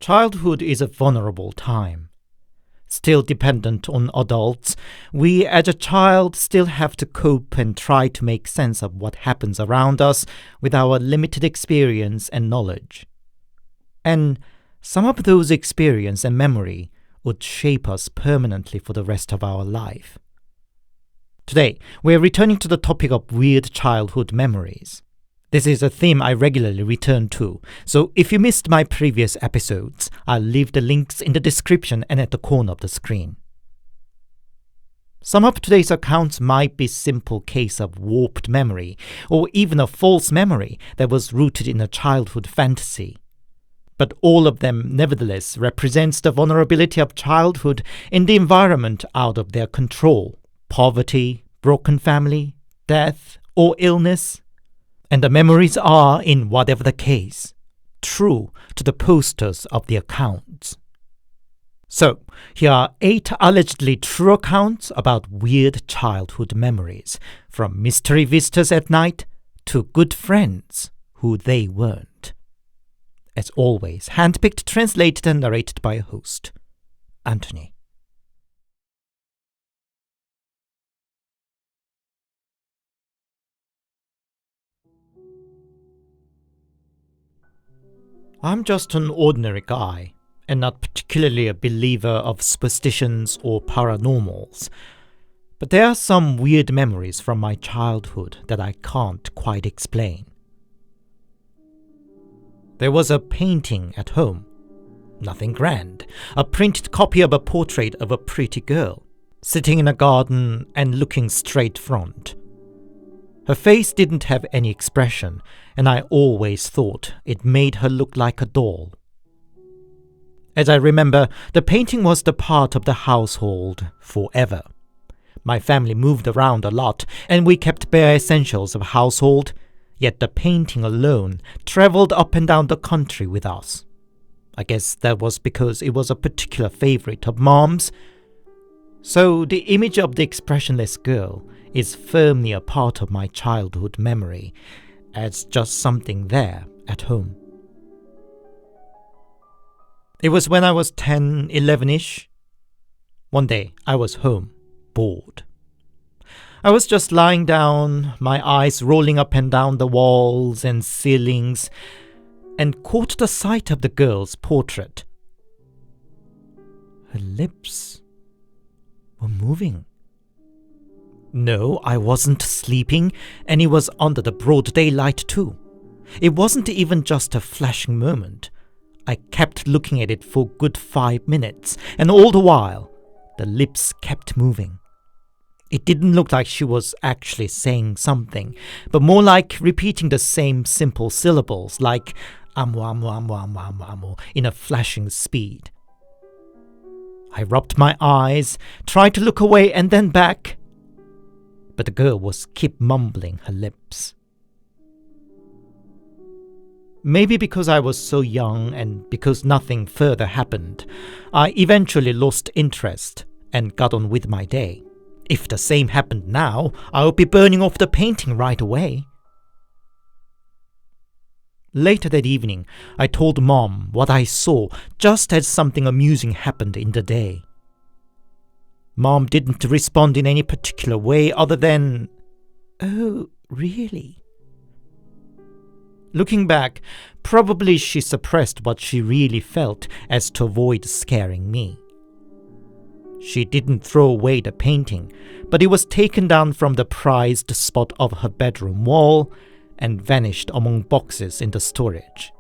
Childhood is a vulnerable time. Still dependent on adults, we as a child still have to cope and try to make sense of what happens around us with our limited experience and knowledge. And some of those experience and memory would shape us permanently for the rest of our life. Today, we're returning to the topic of weird childhood memories. This is a theme I regularly return to, so if you missed my previous episodes, I'll leave the links in the description and at the corner of the screen. Some of today's accounts might be simple case of warped memory, or even a false memory that was rooted in a childhood fantasy. But all of them nevertheless represents the vulnerability of childhood in the environment out of their control, poverty, broken family, death, or illness. And the memories are, in whatever the case, true to the posters of the accounts. So, here are 8 allegedly true accounts about weird childhood memories, from mystery visitors at night to good friends who they weren't. As always, handpicked, translated, and narrated by a host, Anthony. I'm just an ordinary guy, and not particularly a believer of superstitions or paranormals. But there are some weird memories from my childhood that I can't quite explain. There was a painting at home. Nothing grand. A printed copy of a portrait of a pretty girl, sitting in a garden and looking straight front. Her face didn't have any expression, and I always thought it made her look like a doll. As I remember, the painting was the part of the household forever. My family moved around a lot, and we kept bare essentials of household, yet the painting alone traveled up and down the country with us. I guess that was because it was a particular favorite of Mom's. So the image of the expressionless girl is firmly a part of my childhood memory, as just something there at home. It was when I was 10, 11-ish. One day, I was home, bored. I was just lying down, my eyes rolling up and down the walls and ceilings, and caught the sight of the girl's portrait. Her lips were moving. No, I wasn't sleeping, and it was under the broad daylight too. It wasn't even just a flashing moment. I kept looking at it for a good 5 minutes, and all the while, the lips kept moving. It didn't look like she was actually saying something, but more like repeating the same simple syllables, like amu amu amu amu amu amu, in a flashing speed. I rubbed my eyes, tried to look away and then back, but the girl was keep mumbling her lips. Maybe because I was so young and because nothing further happened, I eventually lost interest and got on with my day. If the same happened now, I would be burning off the painting right away. Later that evening, I told Mom what I saw just as something amusing happened in the day. Mom didn't respond in any particular way other than, "Oh, really?" Looking back, probably she suppressed what she really felt as to avoid scaring me. She didn't throw away the painting, but it was taken down from the prized spot of her bedroom wall and vanished among boxes in the storage.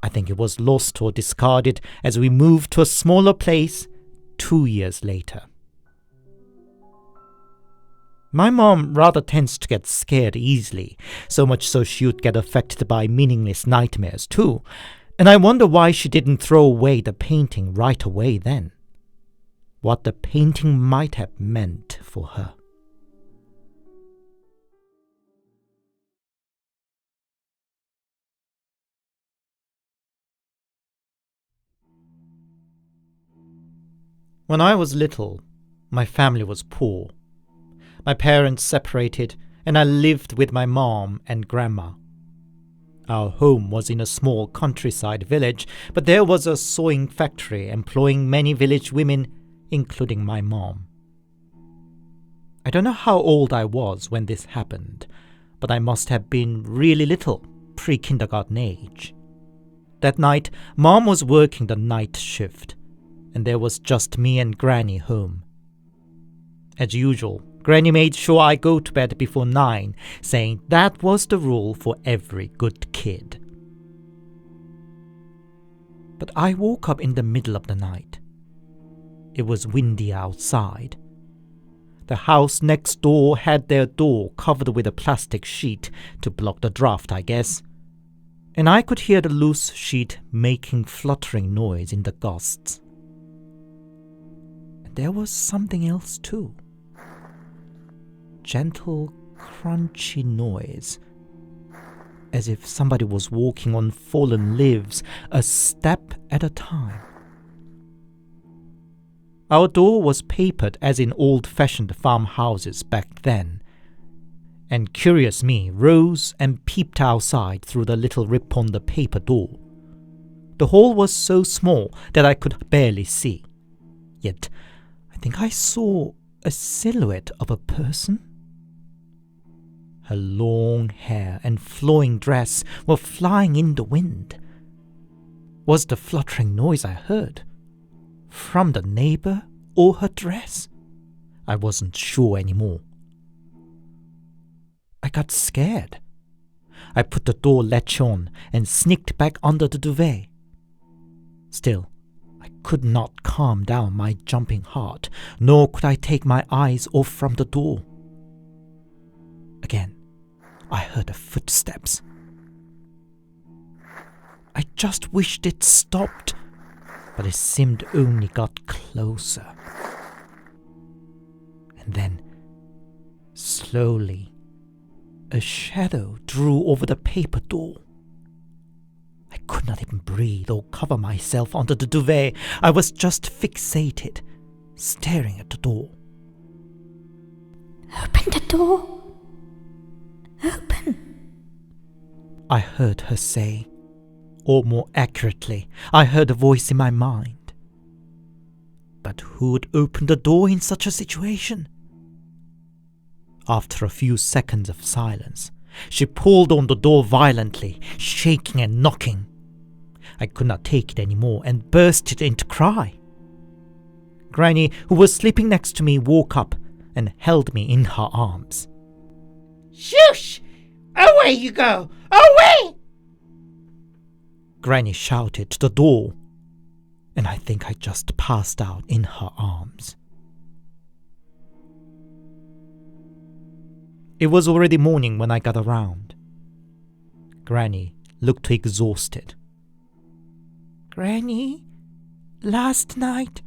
I think it was lost or discarded as we moved to a smaller place 2 years later. My mom rather tends to get scared easily, so much so she would get affected by meaningless nightmares too, and I wonder why she didn't throw away the painting right away then. What the painting might have meant for her. When I was little, my family was poor. My parents separated, and I lived with my mom and grandma. Our home was in a small countryside village, but there was a sewing factory employing many village women, including my mom. I don't know how old I was when this happened, but I must have been really little, pre-kindergarten age. That night, Mom was working the night shift, and there was just me and Granny home. As usual, Granny made sure I go to bed before 9, saying that was the rule for every good kid. But I woke up in the middle of the night. It was windy outside. The house next door had their door covered with a plastic sheet to block the draft, I guess, and I could hear the loose sheet making fluttering noise in the gusts. And there was something else too. Gentle, crunchy noise, as if somebody was walking on fallen leaves, a step at a time. Our door was papered as in old-fashioned farmhouses back then, and curious me rose and peeped outside through the little rip on the paper door. The hall was so small that I could barely see, yet I think I saw a silhouette of a person. Her long hair and flowing dress were flying in the wind. Was the fluttering noise I heard from the neighbor or her dress? I wasn't sure anymore. I got scared. I put the door latch on and sneaked back under the duvet. Still, I could not calm down my jumping heart, nor could I take my eyes off from the door. Again, I heard the footsteps. I just wished it stopped, but it seemed only got closer. And then, slowly, a shadow drew over the paper door. I could not even breathe or cover myself under the duvet. I was just fixated, staring at the door. Open the door. Open, I heard her say, or more accurately, I heard a voice in my mind. But who would open the door in such a situation? After a few seconds of silence, she pulled on the door violently, shaking and knocking. I could not take it anymore and bursted into cry. Granny, who was sleeping next to me, woke up and held me in her arms. Shush! Away you go! Away! Granny shouted to the door, and I think I just passed out in her arms. It was already morning when I got around. Granny looked exhausted. Granny, last night,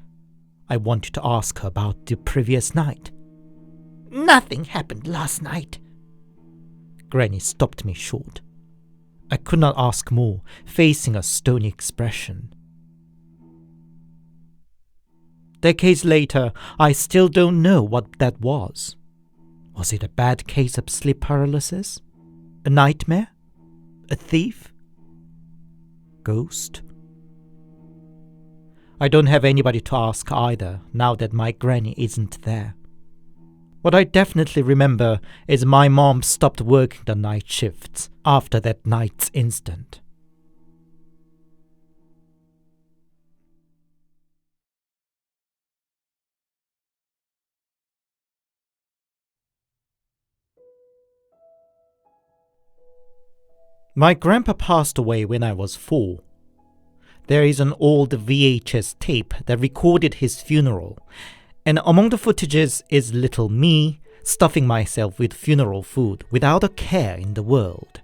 I wanted to ask her about the previous night. Nothing happened last night. Granny stopped me short. I could not ask more, facing a stony expression. Decades later, I still don't know what that was. Was it a bad case of sleep paralysis? A nightmare? A thief? Ghost? I don't have anybody to ask either, now that my granny isn't there. What I definitely remember is my mom stopped working the night shifts after that night's incident. My grandpa passed away when I was 4. There is an old VHS tape that recorded his funeral, and among the footages is little me stuffing myself with funeral food without a care in the world.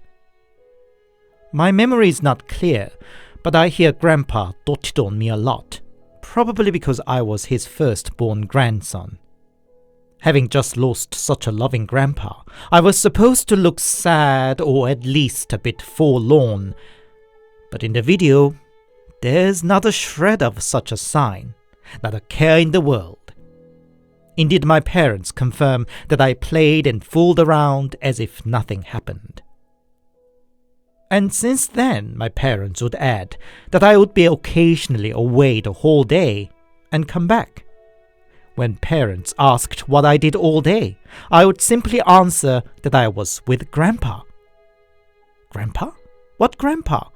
My memory is not clear, but I hear Grandpa doted on me a lot, probably because I was his firstborn grandson. Having just lost such a loving grandpa, I was supposed to look sad or at least a bit forlorn, but in the video, there's not a shred of such a sign, not a care in the world. Indeed, my parents confirm that I played and fooled around as if nothing happened. And since then, my parents would add that I would be occasionally away the whole day and come back. When parents asked what I did all day, I would simply answer that I was with Grandpa. Grandpa? What Grandpa?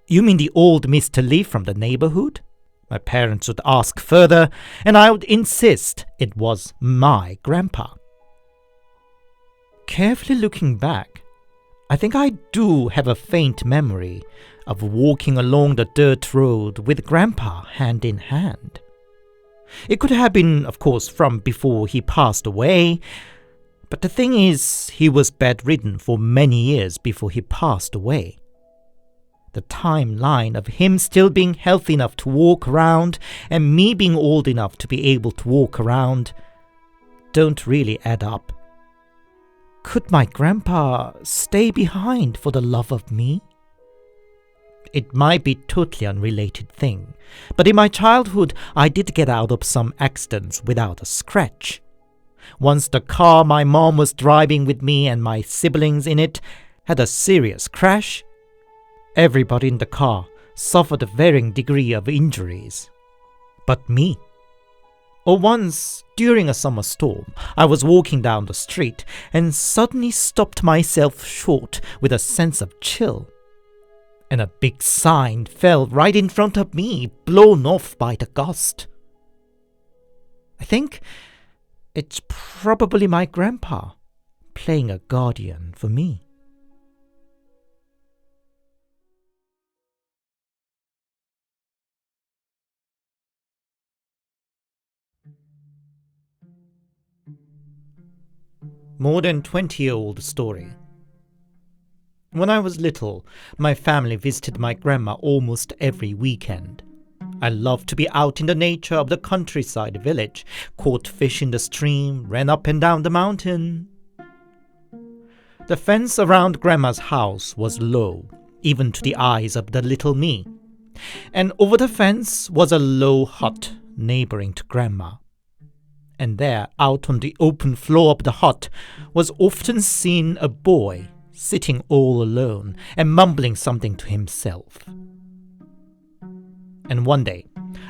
You mean the old Mr. Lee from the neighborhood? My parents would ask further, and I would insist it was my grandpa. Carefully looking back, I think I do have a faint memory of walking along the dirt road with Grandpa hand in hand. It could have been, of course, from before he passed away, but the thing is, he was bedridden for many years before he passed away. The timeline of him still being healthy enough to walk around and me being old enough to be able to walk around don't really add up. Could my grandpa stay behind for the love of me? It might be a totally unrelated thing, but in my childhood I did get out of some accidents without a scratch. Once the car my mom was driving with me and my siblings in it had a serious crash. Everybody in the car suffered a varying degree of injuries. But me. Or once, during a summer storm, I was walking down the street and suddenly stopped myself short with a sense of chill. And a big sign fell right in front of me, blown off by the gust. I think it's probably my grandpa playing a guardian for me. More than 20-year-old story. When I was little, my family visited my grandma almost every weekend. I loved to be out in the nature of the countryside village, caught fish in the stream, ran up and down the mountain. The fence around Grandma's house was low, even to the eyes of the little me, and over the fence was a low hut neighboring to Grandma. And there, out on the open floor of the hut, was often seen a boy sitting all alone and mumbling something to himself. And one day,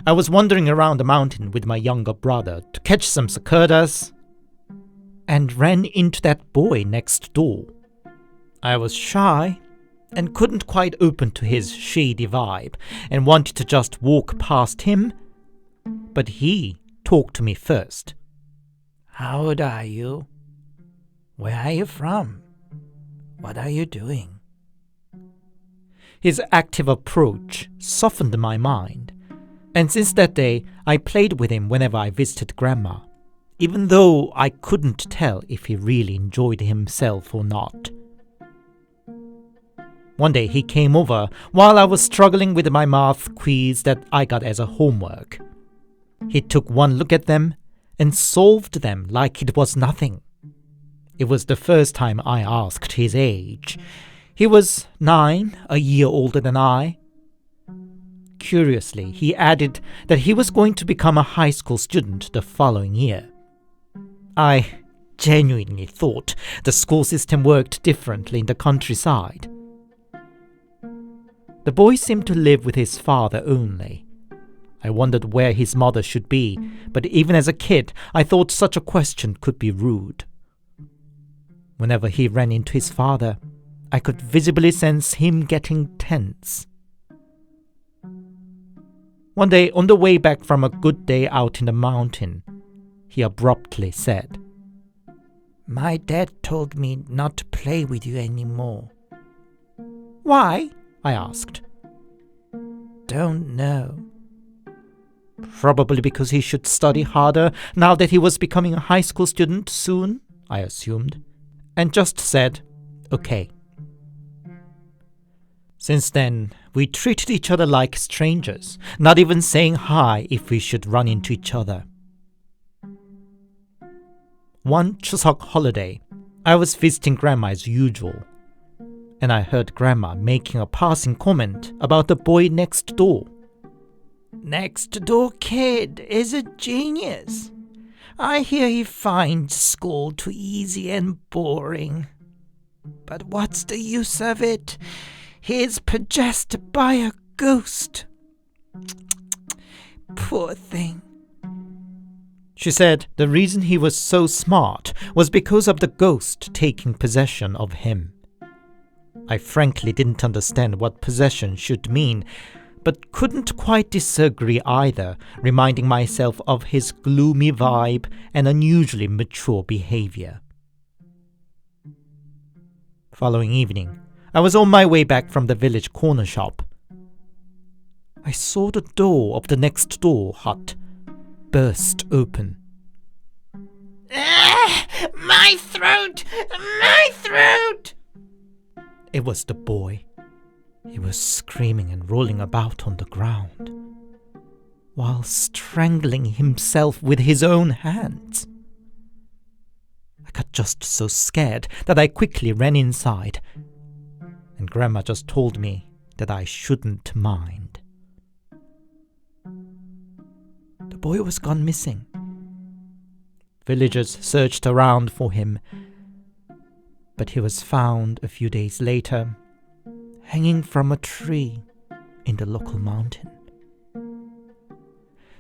I was wandering around the mountain with my younger brother to catch some cicadas and ran into that boy next door. I was shy and couldn't quite open to his shady vibe and wanted to just walk past him, but he talked to me first. How old are you? Where are you from? What are you doing? His active approach softened my mind, and since that day I played with him whenever I visited Grandma, even though I couldn't tell if he really enjoyed himself or not. One day he came over while I was struggling with my math quiz that I got as a homework. He took one look at them and solved them like it was nothing. It was the first time I asked his age. He was 9, a year older than I. Curiously, he added that he was going to become a high school student the following year. I genuinely thought the school system worked differently in the countryside. The boy seemed to live with his father only. I wondered where his mother should be, but even as a kid, I thought such a question could be rude. Whenever he ran into his father, I could visibly sense him getting tense. One day, on the way back from a good day out in the mountain, he abruptly said, My dad told me not to play with you anymore. Why? I asked. Don't know. Probably because he should study harder now that he was becoming a high school student soon, I assumed, and just said, okay. Since then, we treated each other like strangers, not even saying hi if we should run into each other. One Chuseok holiday, I was visiting Grandma as usual, and I heard Grandma making a passing comment about the boy next door. Next door kid is a genius. I hear he finds school too easy and boring. But what's the use of it? He's possessed by a ghost. Poor thing. She said the reason he was so smart was because of the ghost taking possession of him. I frankly didn't understand what possession should mean, but couldn't quite disagree either, reminding myself of his gloomy vibe and unusually mature behavior. Following evening, I was on my way back from the village corner shop. I saw the door of the next door hut burst open. My throat! My throat! It was the boy. He was screaming and rolling about on the ground, while strangling himself with his own hands. I got just so scared that I quickly ran inside, and Grandma just told me that I shouldn't mind. The boy was gone missing. Villagers searched around for him, but he was found a few days later, hanging from a tree in the local mountain.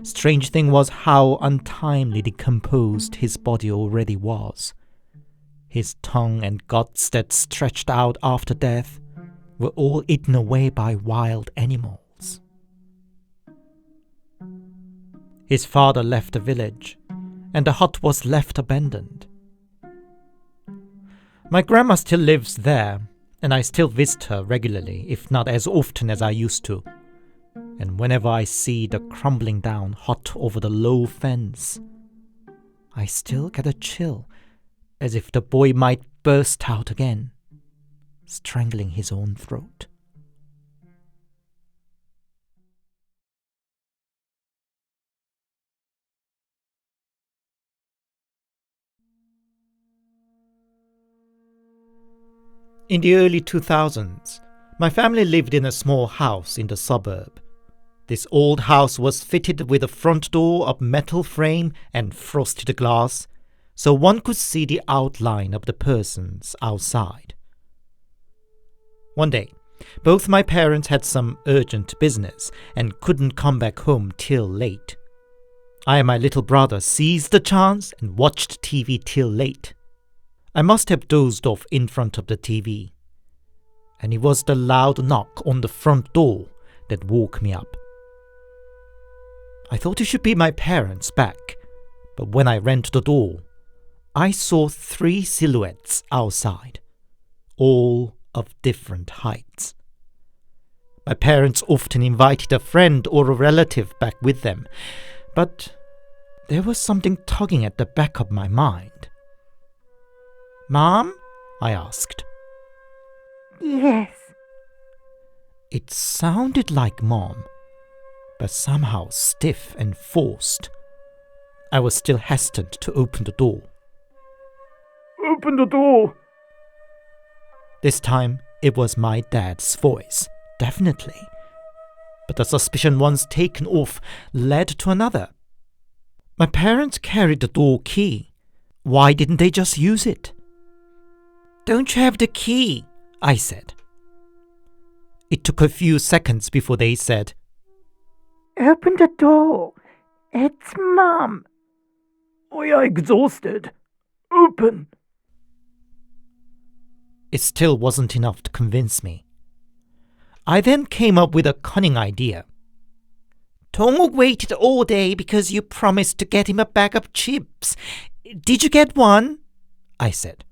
Strange thing was how untimely decomposed his body already was. His tongue and guts that stretched out after death were all eaten away by wild animals. His father left the village, and the hut was left abandoned. My grandma still lives there, and I still visit her regularly, if not as often as I used to. And whenever I see the crumbling down hut over the low fence, I still get a chill, as if the boy might burst out again, strangling his own throat. In the early 2000s, my family lived in a small house in the suburb. This old house was fitted with a front door of metal frame and frosted glass, so one could see the outline of the persons outside. One day, both my parents had some urgent business and couldn't come back home till late. I and my little brother seized the chance and watched TV till late. I must have dozed off in front of the TV, and it was the loud knock on the front door that woke me up. I thought it should be my parents back, but when I ran to the door, I saw 3 silhouettes outside, all of different heights. My parents often invited a friend or a relative back with them, but there was something tugging at the back of my mind. "Mom?" I asked. Yes. It sounded like Mom, but somehow stiff and forced. I was still hesitant to open the door. "Open the door!" This time, it was my dad's voice, definitely. But the suspicion once taken off led to another. My parents carried the door key. Why didn't they just use it? "Don't you have the key?" I said. It took a few seconds before they said, Open the door. It's Mom. "We are exhausted. Open." It still wasn't enough to convince me. I then came up with a cunning idea. Tongok waited all day because you promised to get him a bag of chips. Did you get one? I said.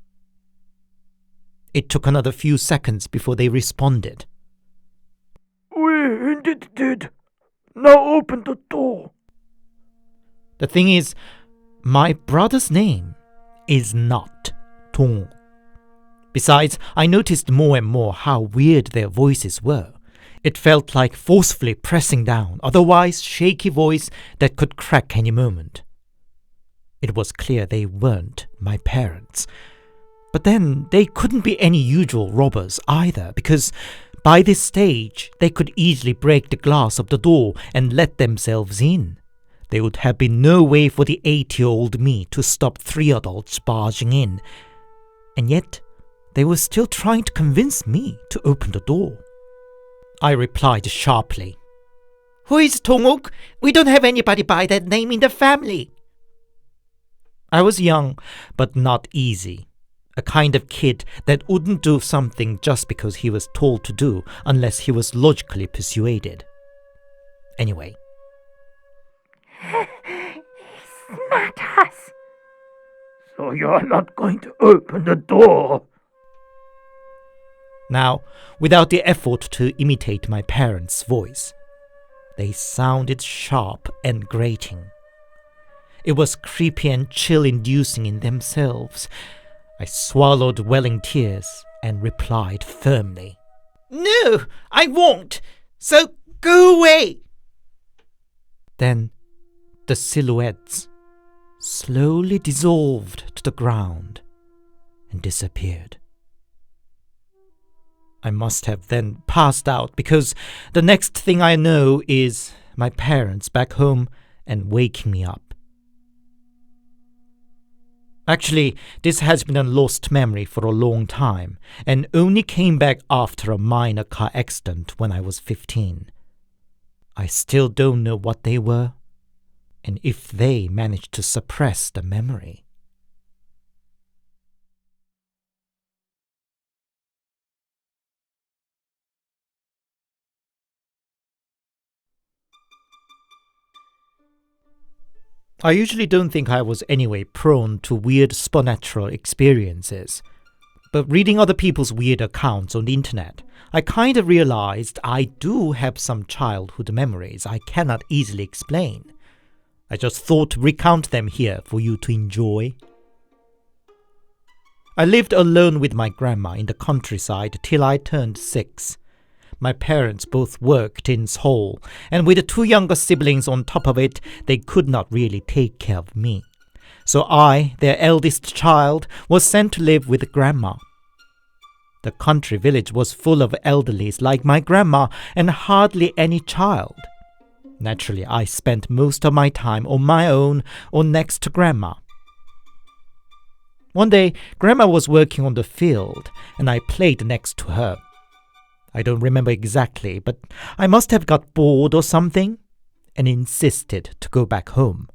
It took another few seconds before they responded. "We indeed did. Now open the door." The thing is, my brother's name is not Tong. Besides, I noticed more and more how weird their voices were. It felt like forcefully pressing down, otherwise shaky voice that could crack any moment. It was clear they weren't my parents. But then they couldn't be any usual robbers either, because by this stage they could easily break the glass of the door and let themselves in. There would have been no way for the 8-year-old me to stop 3 adults barging in. And yet, they were still trying to convince me to open the door. I replied sharply. Who is Tongok? We don't have anybody by that name in the family. I was young, but not easy. A kind of kid that wouldn't do something just because he was told to do unless he was logically persuaded. Anyway. Smartass. So you're not going to open the door? Now, without the effort to imitate my parents' voice, they sounded sharp and grating. It was creepy and chill-inducing in themselves. I swallowed welling tears and replied firmly, No, I won't. So go away. Then the silhouettes slowly dissolved to the ground and disappeared. I must have then passed out because the next thing I know is my parents back home and waking me up. Actually, this has been a lost memory for a long time and only came back after a minor car accident when I was 15. I still don't know what they were and if they managed to suppress the memory. I usually don't think I was anyway prone to weird supernatural experiences. But reading other people's weird accounts on the internet, I kind of realized I do have some childhood memories I cannot easily explain. I just thought to recount them here for you to enjoy. I lived alone with my grandma in the countryside till I turned 6. My parents both worked in Seoul, and with the 2 younger siblings on top of it, they could not really take care of me. So I, their eldest child, was sent to live with grandma. The country village was full of elderlies like my grandma and hardly any child. Naturally, I spent most of my time on my own or next to grandma. One day, grandma was working on the field, and I played next to her. I don't remember exactly, but I must have got bored or something and insisted to go back home.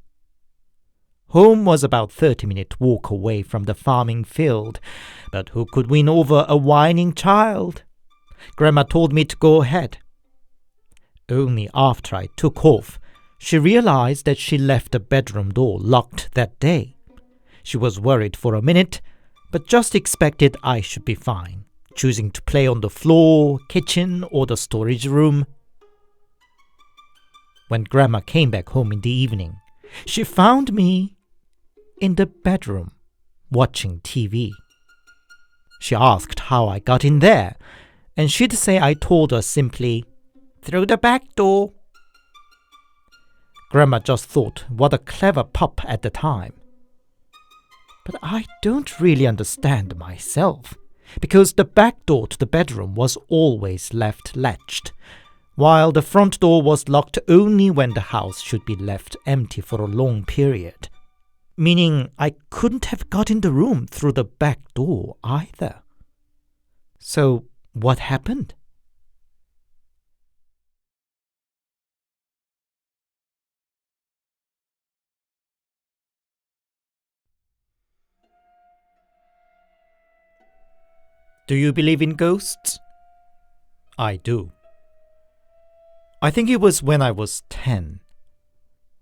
Home was about 30-minute walk away from the farming field, but who could win over a whining child? Grandma told me to go ahead. Only after I took off, she realized that she left the bedroom door locked that day. She was worried for a minute, but just expected I should be fine, choosing to play on the floor, kitchen, or the storage room. When Grandma came back home in the evening, she found me in the bedroom, watching TV. She asked how I got in there, and she'd say I told her simply, "Through the back door." Grandma just thought what a clever pup at the time. But I don't really understand myself, because the back door to the bedroom was always left latched, while the front door was locked only when the house should be left empty for a long period. Meaning I couldn't have got in the room through the back door either. So what happened? Do you believe in ghosts? I do. I think it was when I was 10.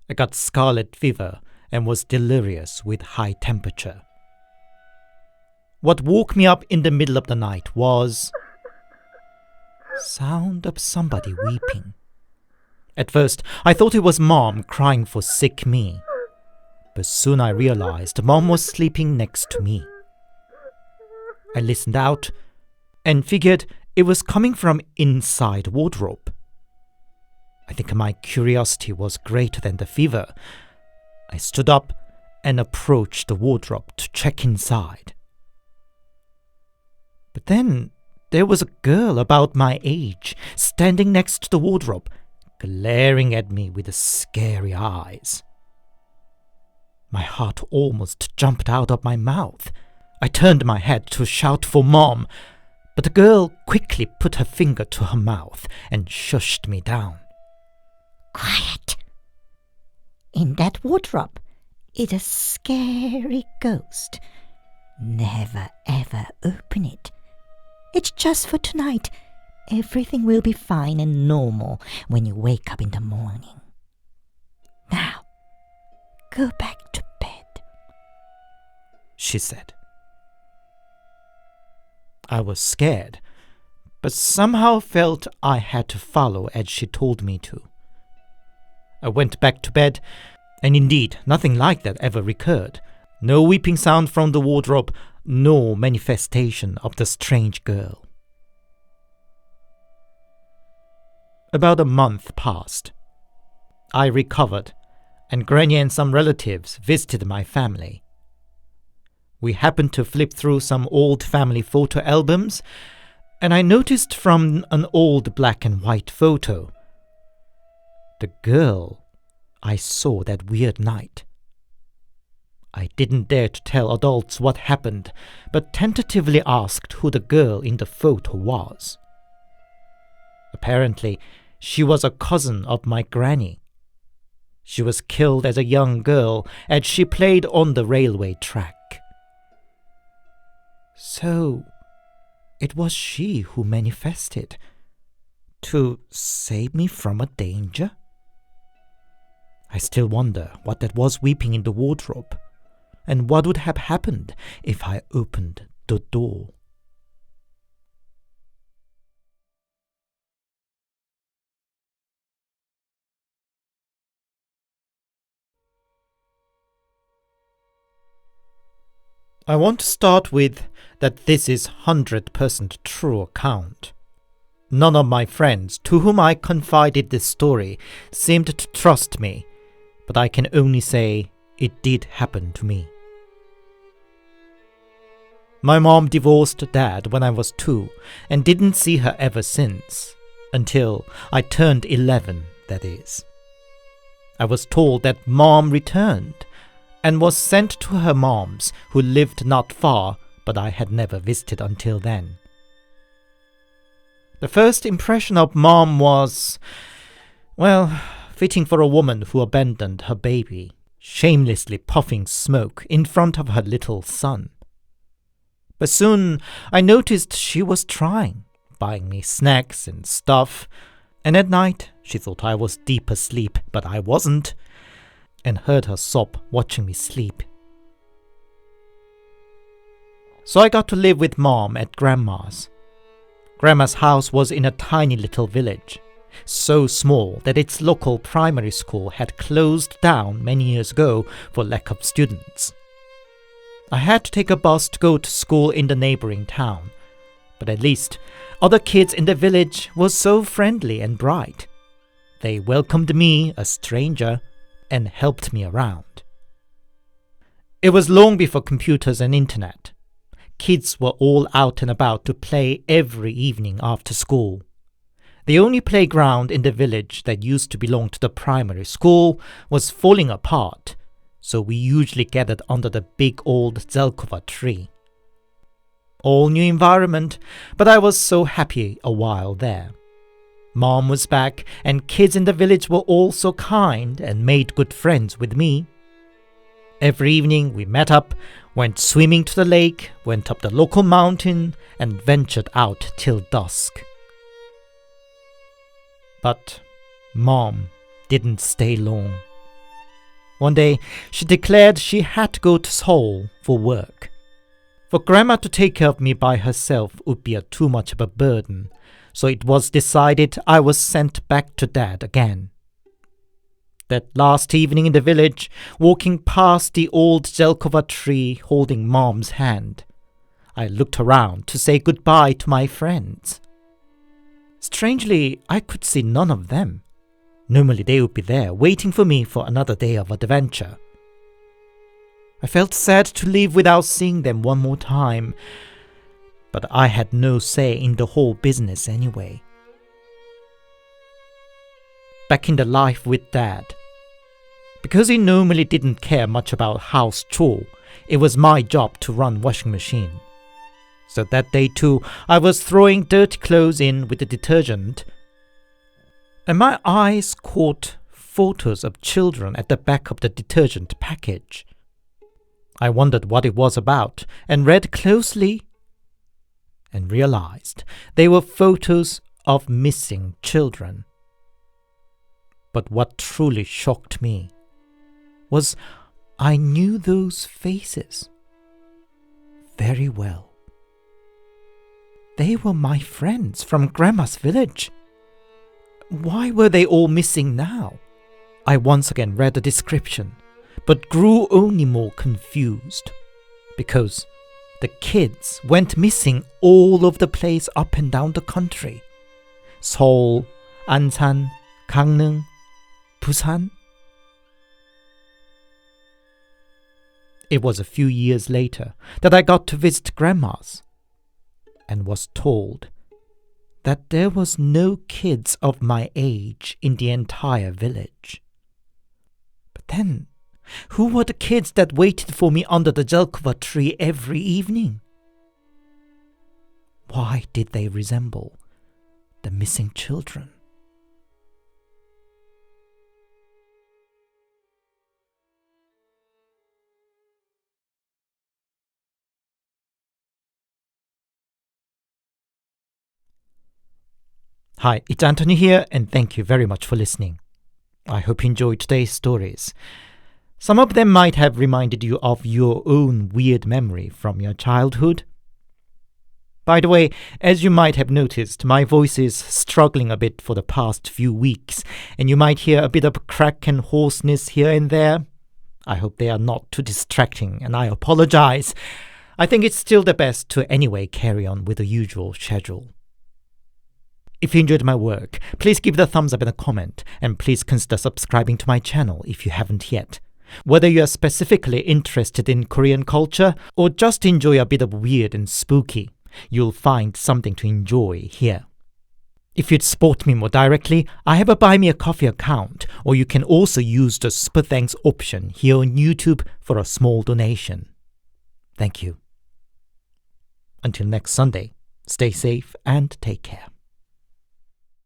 I got scarlet fever and was delirious with high temperature. What woke me up in the middle of the night was sound of somebody weeping. At first, I thought it was Mom crying for sick me, but soon I realized Mom was sleeping next to me. I listened out and figured it was coming from inside wardrobe. I think my curiosity was greater than the fever. I stood up and approached the wardrobe to check inside. But then there was a girl about my age standing next to the wardrobe, glaring at me with scary eyes. My heart almost jumped out of my mouth. I turned my head to shout for Mom, but the girl quickly put her finger to her mouth and shushed me down. Quiet! In that wardrobe is a scary ghost. Never ever open it. It's just for tonight. Everything will be fine and normal when you wake up in the morning. Now, go back to bed, she said. I was scared, but somehow felt I had to follow as she told me to. I went back to bed, and indeed nothing like that ever recurred. No weeping sound from the wardrobe, no manifestation of the strange girl. About a month passed. I recovered, and Granny and some relatives visited my family. We happened to flip through some old family photo albums, and I noticed from an old black and white photo the girl I saw that weird night. I didn't dare to tell adults what happened, but tentatively asked who the girl in the photo was. Apparently, she was a cousin of my granny. She was killed as a young girl as she played on the railway track. So, it was she who manifested to save me from a danger? I still wonder what that was weeping in the wardrobe, and what would have happened if I opened the door. I want to start with that this is 100% true account. None of my friends to whom I confided this story seemed to trust me, but I can only say it did happen to me. My mom divorced Dad when I was 2 and didn't see her ever since, until I turned 11, that is. I was told that Mom returned and was sent to her mom's, who lived not far, but I had never visited until then. The first impression of Mom was, well, fitting for a woman who abandoned her baby, shamelessly puffing smoke in front of her little son. But soon I noticed she was trying, buying me snacks and stuff, and at night she thought I was deep asleep, but I wasn't, and heard her sob watching me sleep. So I got to live with Mom at Grandma's. Grandma's house was in a tiny little village, so small that its local primary school had closed down many years ago for lack of students. I had to take a bus to go to school in the neighboring town, but at least other kids in the village were so friendly and bright. They welcomed me, a stranger, and helped me around. It was long before computers and internet. Kids were all out and about to play every evening after school. The only playground in the village that used to belong to the primary school was falling apart, so we usually gathered under the big old Zelkova tree. All new environment, but I was so happy a while there. Mom was back, and kids in the village were all so kind and made good friends with me. Every evening we met up, went swimming to the lake, went up the local mountain, and ventured out till dusk. But Mom didn't stay long. One day she declared she had to go to Seoul for work. For Grandma to take care of me by herself would be too much of a burden, so it was decided I was sent back to Dad again. That last evening in the village, walking past the old Zelkova tree holding Mom's hand, I looked around to say goodbye to my friends. Strangely, I could see none of them. Normally they would be there waiting for me for another day of adventure. I felt sad to leave without seeing them one more time, but I had no say in the whole business anyway. Back in the life with Dad. Because he normally didn't care much about house chore, it was my job to run washing machine. So that day too, I was throwing dirty clothes in with the detergent, and my eyes caught photos of children at the back of the detergent package. I wondered what it was about and read closely and realized they were photos of missing children. But what truly shocked me was I knew those faces very well. They were my friends from Grandma's village. Why were they all missing now? I once again read the description, but grew only more confused, because the kids went missing all over the place up and down the country. Seoul, Ansan, Gangneung, Busan. It was a few years later that I got to visit Grandma's and was told that there was no kids of my age in the entire village. But then, who were the kids that waited for me under the jalkuva tree every evening? Why did they resemble the missing children? Hi, it's Anthony here, and thank you very much for listening. I hope you enjoyed today's stories. Some of them might have reminded you of your own weird memory from your childhood. By the way, as you might have noticed, my voice is struggling a bit for the past few weeks, and you might hear a bit of crack and hoarseness here and there. I hope they are not too distracting, and I apologize. I think it's still the best to anyway carry on with the usual schedule. If you enjoyed my work, please give it a thumbs up and a comment, and please consider subscribing to my channel if you haven't yet. Whether you are specifically interested in Korean culture or just enjoy a bit of weird and spooky, you'll find something to enjoy here. If you'd support me more directly, I have a Buy Me a Coffee account, or you can also use the Super Thanks option here on YouTube for a small donation. Thank you. Until next Sunday, stay safe and take care.